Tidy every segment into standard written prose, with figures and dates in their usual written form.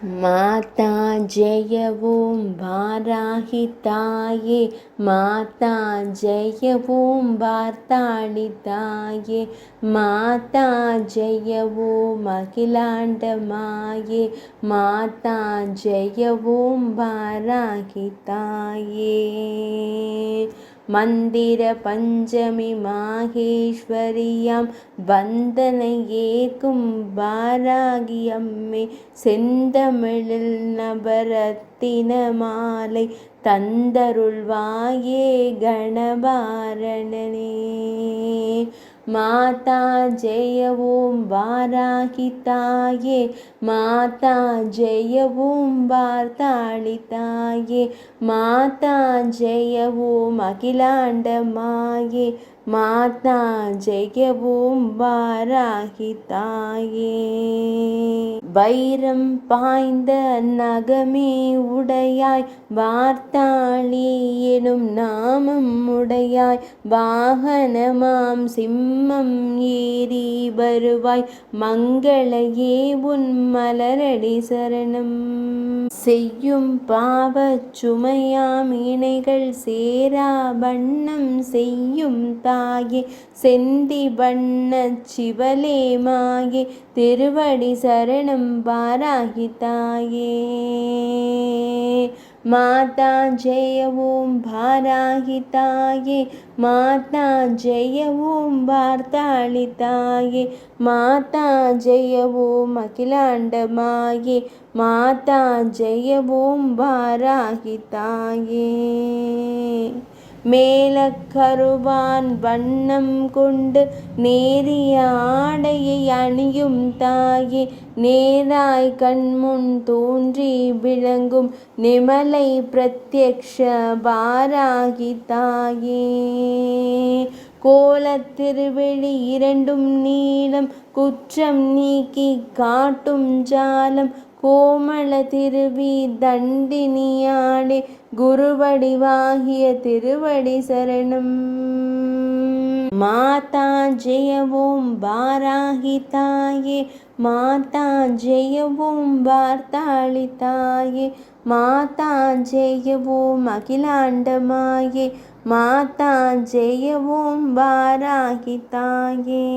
माता जय ॐ वाराहिताये माता जय ॐ वार्ताळिताये माता जय ॐ अखिलाण्डमाये माता जय ॐ वाराहिताये மந்திர பஞ்சமி மாகேஸ்வரியாம் வந்தனை ஏற்கும் வாராகி அம்மே செந்தமிழில் நவரத்தின மாலை தந்தருள்வாயே கணபாரணனே. माता जय ॐ वाराहिताये माता जय ॐ वार्ताळिताये माता जय ॐ अखिलाण्डमाये माता जय ॐ वाराहिताये. வைரம் பாய்ந்த நகமே உடையாய் வார்த்தாளி எனும் நாமம் உடையாய் வாகனமாம் சிம்மம் ஏறி வருவாய் மங்களயே உன் மலரடி சரணம். செய்யும் பாவச் சுமையாம் இணைகள் சேரா வண்ணம் செய்யும் தாயே செந்தி வண்ணச் சிவலே மாயே திருவடி சரணம் வாராகித்தாயே. माता जय ॐ वाराहिताये माता जय ॐ वार्ताळिताये माता जय ॐ अखिलाण्डमाये माता जय ॐ वाराहिताये. மேலக்கருவான் வண்ணம் கொண்டு நேரிய ஆடையை அணியும் தாயே நேராய் கண்முன் தோன்றி விளங்கும் நிமலை பிரத்யக்ஷ வாராகி தாயே. கோலத்திருவிழி இரண்டும் நீளம் குற்றம் நீக்கி காட்டும் ஜாலம் கோமள திருவி தண்டினியாடே குருவடிவாகிய திருவடி சரணம். माता जय ॐ वाराहिताये माता जय ॐ वार्ताळिताये माता जय ॐ अखिलाण्डमाये माता जय ॐ वाराहिताये.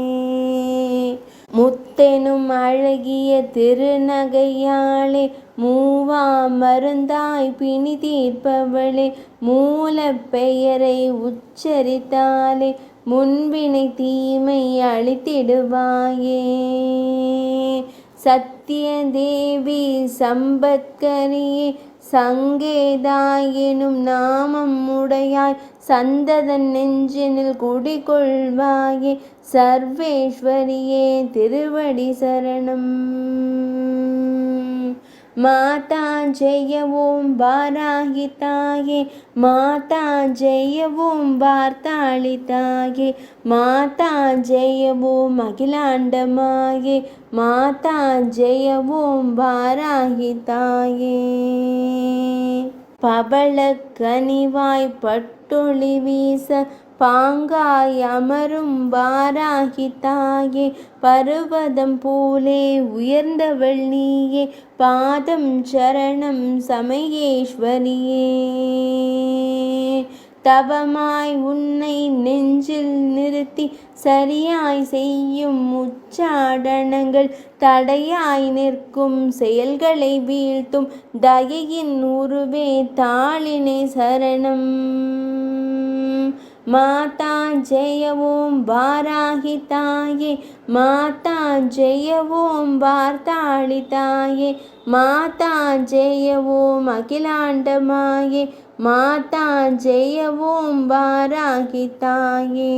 முத்தெனும் அழகிய திருநகையாளே மூவா மருந்தாய் பிணி தீர்ப்பவளே மூல பெயரை உச்சரித்தாலே முன்வினை தீமை அழித்திடுவாயே. சத்திய தேவி சம்பத்கரியே சங்கேதாயெனும் நாமம் உடையாய் சந்ததன் நெஞ்சினில் குடிகொள்வாயே சர்வேஸ்வரியே திருவடி சரணம். माता जय ॐ वाराहिताये माता जय ॐ वार्ताळिताये माता जय ॐ अखिलाण्डमाये माता जय ॐ वाराहिताये. பவளக்கனிவாய் பட்டொளி வீச பாங்காய் அமரும் வாராகித்தாயே பருவதம் போலே உயர்ந்தவள் நீயே பாதம் சரணம் சமயேஸ்வரியே. தவமாய் உன்னை நெஞ்சில் நிறுத்தி சரியாய் செய்யும் உச்சாடனங்கள் தடையாய் நிற்கும் செயல்களை வீழ்த்தும் தயையின் உருவே தாளினை சரணம். माता जय ॐ वाराहिताये माता जय ॐ वार्ताळिताये माता जय ॐ अखिलाण्डमाये माता जय ॐ वाराहिताये.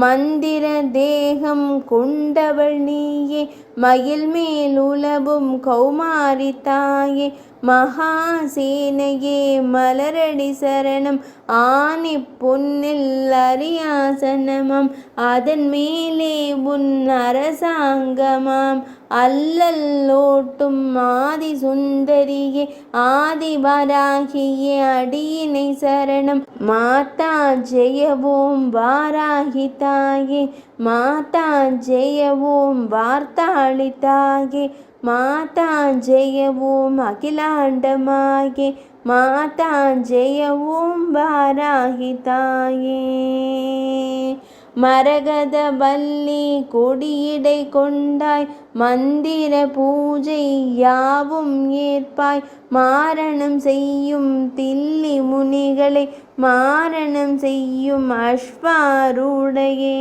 மந்திர தேகம் கொண்டவள் நீயே மயில் மேல் உலவும் கௌமாரி தாயே மகாசேனையே மலரடி சரணம். ஆனி பொன்னில் அரியாசனமாம் அதன் மேலே உன் அரசாங்கமாம் அல்லல்லோட்டும் ஆதி சுந்தரியே ஆதிவராகியே அடியினை சரணம். மாதா ஜெய ஓம் வாராகிதாயே மாதா ஜெய ஓம் வார்த்தாளிதாயே மாதா ஜெய ஓம் அகிலாண்டமாயே மாதா ஜெய ஓம் வாராகி தாயே. மரகத வல்லி கொடியிடை கொண்டாய் மந்திர பூஜை யாவும் ஏற்பாய் மாரணம் செய்யும் தில்லி முனிகளை மாரணம் செய்யும் அஸ்வாரூடையே.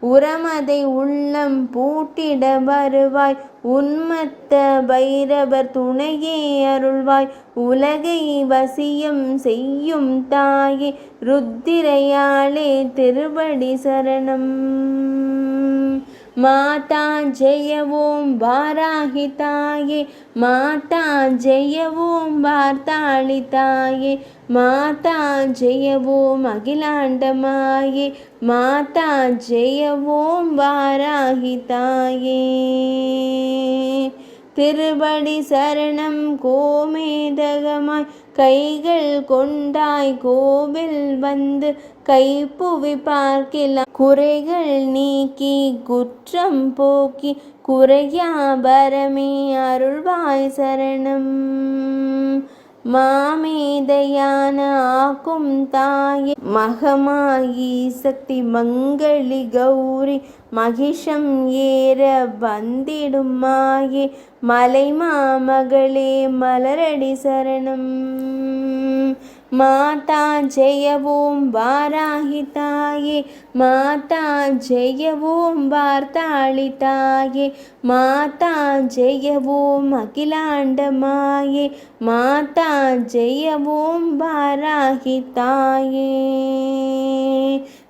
உரமதை உள்ளம் பூட்டிட வருவாய் உன்மத்த பைரவர் துணையே அருள்வாய் உலகை வசியம் செய்யும் தாயே ருத்திரையாளே திருவடி சரணம். மாதா ஜெய ஓம் வாராகி தாயே மாதா ஜெய ஓம் வார்த்தாளி தாயே மாதா ஜெய ஓம் அகிலாண்டமாயே மாதா ஜெய ஓம் வாராகி தாயே. திருவடி சரணம் கோமேதகமாய் கைகள் கொண்டாய் கோவில் வந்து கைப்புவி பார்க்கலாம் குறைகள் நீக்கி குற்றம் போக்கி குறையாபரமே அருள்வாய் சரணம். மாமேதையான ஆக்கும் தாயே மகமாயி சக்தி மங்களி கௌரி மகிஷம் ஏற வந்திடும் மாயே மலை மாமகளே மலரடி சரணம். மாதா ஜெய ஓம் வாராகி தாயே மாதா ஜெய ஓம் வார்த்தாளி தாயே மாதா ஜெய ஓம் அகிலாண்டமாயே மாதா ஜெய ஓம் வாராகி தாயே.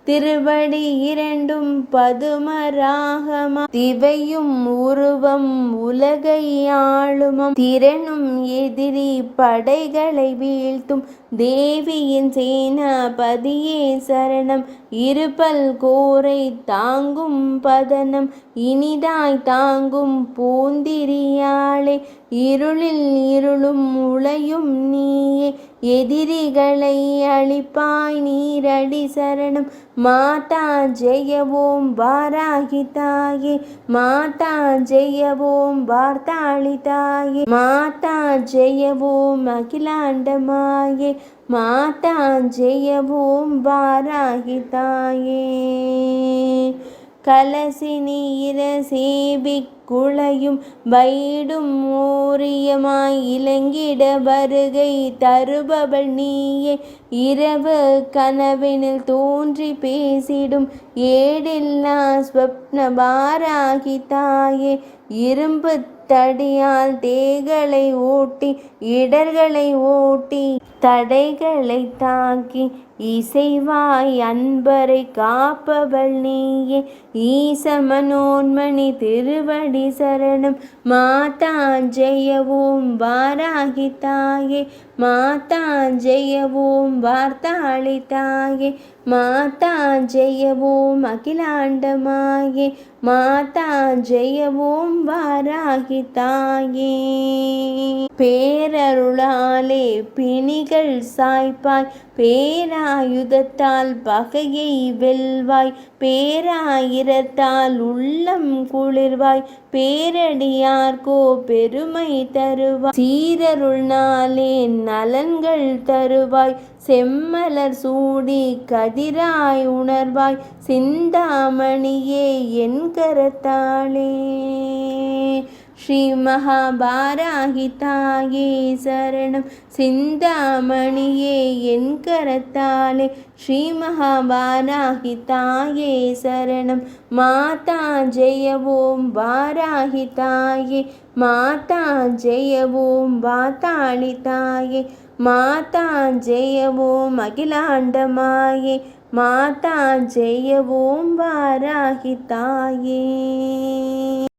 திருவடி இரண்டும் பதுமராகமா திவையும் உருவம் உலகை ஆளுமம் திறனும் எதிரி படைகளை வீழ்த்தும் தேவியின் சேனாபதியே சரணம். இருபல் கோரை தாங்கும் பதனம் இனிதாய் தாங்கும் பூந்திரியாளே இருளில் இருளும் உளையும் நீயே எதிரிகளை அழிப்பாய் நீரடி சரணம். மாதா ஜெய ஓம் வாராகி தாயே மாதா ஜெய ஓம் வார்த்தாளி தாயே மாதா ஜெய ஓம் அகிலாண்டமாயே மாதா ஜெய ஓம் வாராகி தாயே. கலசி நீர சேபி குளையும் வைடும் ஓரியமாய் இலங்கிட வருகை தருபவள் நீயே இரவு கனவினில் தோன்றி பேசிடும் ஏடில்லா ஸ்வப்ன வாராகி தாயே இரும்பு தடியால் தேகளை ஓட்டி இடர்களை ஓட்டி தடைகளை தாக்கி இசைவாய் அன்பரை காப்பவள் நீயே ஈச மனோன்மணி திருவடி சரணம். மாதா ஜெய ஓம் வாராகி தாயே மாதா ஜெய ஓம் வார்த்தாளி தாயே மாதா ஜெய ஓம் அகிலாண்டமாயே மாதா ஜெய ஓம் வாராகி தாயே. பேரருளாலே பிணிகள் சாய்ப்பாய் பேராயுதத்தால் பகையை வெல்வாய் பேராயிரத்தால் உள்ளம் குளிர்வாய் பேரடியார்கோ பெருமை தருவாய் சீரருள் நாளே நலன்கள் தருவாய் செம்மலர் சூடி கதிராய் உணர்வாய் சிந்தாமணியே என் கரத்தாளே. ஸ்ரீ மகாபாராகி தாயே சரணம் சிந்தாமணியே என் கரத்தாலே ஸ்ரீ மகாபாராகி தாயே சரணம். மாதா ஜெய ஓம் வாராகி தாயே மாதா ஜெய ஓம் வார்த்தாளி தாயே மாதா ஜெய ஓம் அகிலாண்டமாயே மாதா ஜெய ஓம் வாராகி தாயே.